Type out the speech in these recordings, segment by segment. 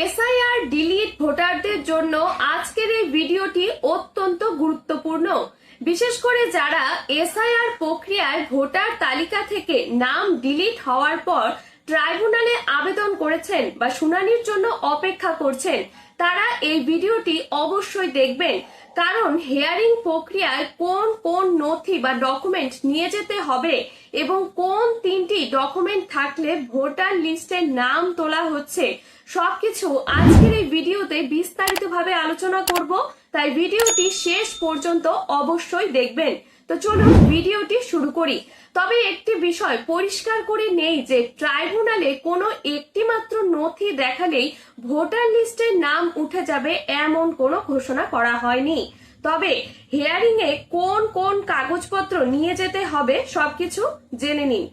SIR delete ভোটারদের জন্য আজকের এই ভিডিওটি অত্যন্ত গুরুত্বপূর্ণ। বিশেষ করে যারা এসআইআর প্রক্রিয়ায় ভোটার তালিকা থেকে নাম ডিলিট হওয়ার পর ট্রাইব্যুনালে আবেদন করেছেন বা শুনানির জন্য অপেক্ষা করছেন, তারা এই ভিডিওটি অবশ্যই দেখবেন। কারণ হিয়ারিং প্রক্রিয়ায় কোন কোন নথি বা ডকুমেন্ট নিয়ে যেতে হবে এবং কোন তিনটি ডকুমেন্ট থাকলে ভোটার লিস্টে নাম তোলা হচ্ছে, সবকিছু আজকের এই ভিডিওতে বিস্তারিতভাবে আলোচনা করব। তাই ভিডিওটি শেষ পর্যন্ত অবশ্যই দেখবেন। তো চলুন ভিডিওটি শুরু করি। তবে একটি বিষয় পরিষ্কার করে নেই যে ট্রাইব্যুনালে কোনো একটি মাত্র নথি দেখালেই ভোটার লিস্টে নাম উঠে যাবে এমন কোনো ঘোষণা করা হয়নি। তবে হিয়ারিং এ কোন কোন কাগজপত্র নিয়ে যেতে হবে সবকিছু জেনে নিন।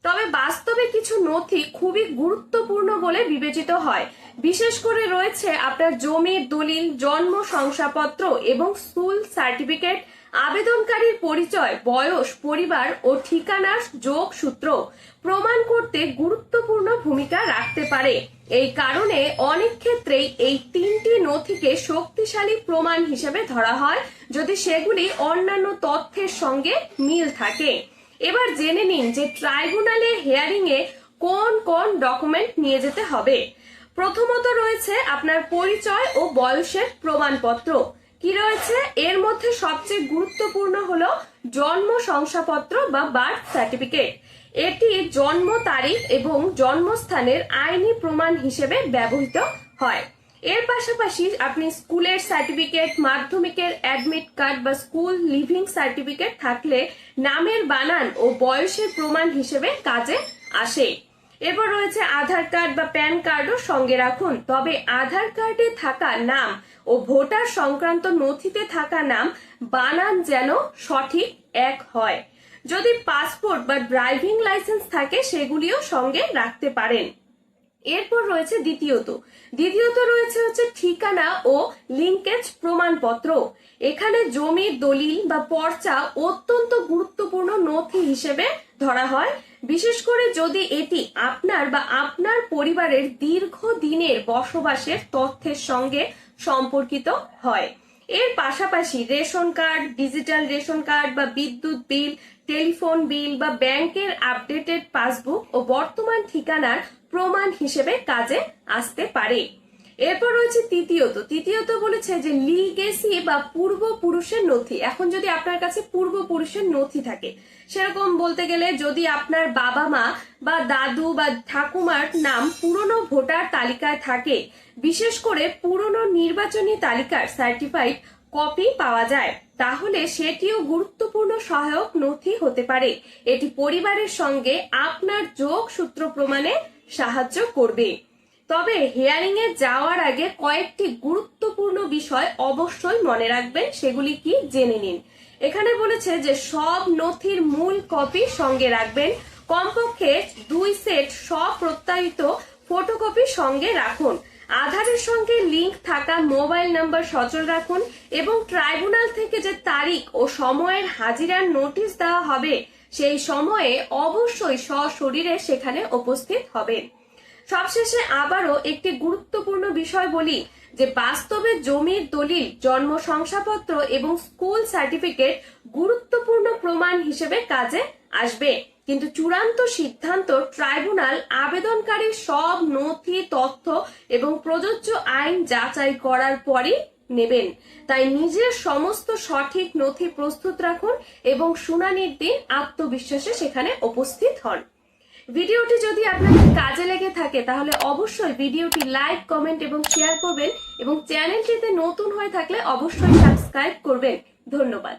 তবে বাস্তবে কিছু নথি খুবই গুরুত্বপূর্ণ বলে বিবেচিত হয়। বিশেষ করে রয়েছে আপনার জমির দলিল, জন্ম শংসাপত্র এবং স্কুল সার্টিফিকেট, আবেদনকারীর পরিচয়, বয়স, পরিবার ও ঠিকানার যোগসূত্র প্রমাণ করতে গুরুত্বপূর্ণ ভূমিকা রাখতে পারে। এই কারণে অনেক ক্ষেত্রেই এই তিনটি নথিকে শক্তিশালী প্রমাণ হিসেবে ধরা হয় যদি সেগুলি অন্যান্য তথ্যের সঙ্গে মিল থাকে। এবার জেনে নিন যে ট্রাইব্যুনালে হিয়ারিং এ কোন কোন ডকুমেন্ট নিয়ে যেতে হবে। প্রথমত রয়েছে আপনার পরিচয় ও বয়সের প্রমাণপত্র। কি রয়েছে এর মধ্যে সবচেয়ে গুরুত্বপূর্ণ হলো জন্ম শংসাপত্র বা বার্থ সার্টিফিকেট। এটি জন্ম তারিখ এবং জন্মস্থানের আইনি প্রমাণ হিসেবে ব্যবহৃত হয়। এর পাশাপাশি আপনি স্কুলের সার্টিফিকেট, মাধ্যমিকের অ্যাডমিট কার্ড বা স্কুল লিভিং সার্টিফিকেট থাকলে নামের বানান ও বয়সের প্রমাণ হিসেবে কাজে আসে। এরপর রয়েছে আধার কার্ড বা প্যান কার্ডও সঙ্গে রাখুন। তবে আধার কার্ডে থাকা নাম ও ভোটার সংক্রান্ত নথিতে থাকা নাম বানান যেন সঠিক এক হয়। যদি পাসপোর্ট বা ড্রাইভিং লাইসেন্স থাকে সেগুলিও সঙ্গে রাখতে পারেন। এরপর রয়েছে দ্বিতীয়ত রয়েছে ঠিকানা ও লিঙ্কেজ প্রমাণপত্র। এখানে জমির দলিল বা পর্চা অত্যন্ত গুরুত্বপূর্ণ নথি হিসেবে ধরা হয়, বিশেষ করে যদি এটি আপনার বা আপনার পরিবারের দীর্ঘদিনের বসবাসের তথ্যের সঙ্গে সম্পর্কিত হয়। এর পাশাপাশি ration card, digital ration card বা বিদ্যুৎ বিল, টেলিফোন বিল বা ব্যাংকের আপডেটেড পাসবুক ও বর্তমান ঠিকানার প্রমাণ হিসেবে কাজে আসতে পারে। এরপর রয়েছে তৃতীয়ত বলেছে যে লিগেসি বা পূর্বপুরুষের নথি। এখন যদি আপনার কাছে পূর্বপুরুষের নথি থাকে, সেরকম বলতে গেলে যদি আপনার বাবা মা বা দাদু বা ঠাকুমার নাম পুরনো ভোটার তালিকায় থাকে, বিশেষ করে পুরনো নির্বাচনী তালিকার সার্টিফাইড কপি পাওয়া যায়, তাহলে সেটিও গুরুত্বপূর্ণ সহায়ক নথি হতে পারে। এটি পরিবারের সঙ্গে আপনার যোগসূত্র প্রমাণে সাহায্য করবে। তবে হিয়ারিং এ যাওয়ার আগে কয়েকটি গুরুত্বপূর্ণ বিষয় অবশ্যই মনে রাখবেন, সেগুলি কি জেনে নিন। এখানে বলেছে যে সব নথির মূল কপি সঙ্গে রাখবেন। কমপক্ষে 2 সেট স্বপ্রত্যায়িত ফটোকপি সঙ্গে রাখুন। আধারের সঙ্গে লিংক থাকা মোবাইল নাম্বার সচল রাখুন এবং ট্রাইব্যুনাল থেকে যে তারিখ ও সময়ের হাজিরার নোটিশ দেওয়া হবে সেই সময়ে অবশ্যই সশরীরে সেখানে উপস্থিত হবেন। সবশেষে আবারও একটি গুরুত্বপূর্ণ বিষয় বলি যে বাস্তবে জমির দলিল, জন্ম শংসাপত্র এবং স্কুল সার্টিফিকেট গুরুত্বপূর্ণ প্রমাণ হিসেবে কাজে আসবে, কিন্তু চূড়ান্ত সিদ্ধান্ত ট্রাইব্যুনাল আবেদনকারীর সব নথি, তথ্য এবং প্রযোজ্য আইন যাচাই করার পরই নেবেন। তাই নিজের সমস্ত সঠিক নথি প্রস্তুত রাখুন এবং শুনানির দিন আত্মবিশ্বাসে সেখানে উপস্থিত হন। ভিডিওটি যদি আপনাদের কাজে লেগে থাকে তাহলে অবশ্যই ভিডিওটি লাইক, কমেন্ট এবং শেয়ার করবেন এবং চ্যানেলটিতে নতুন হয়ে থাকলে অবশ্যই সাবস্ক্রাইব করবেন। ধন্যবাদ।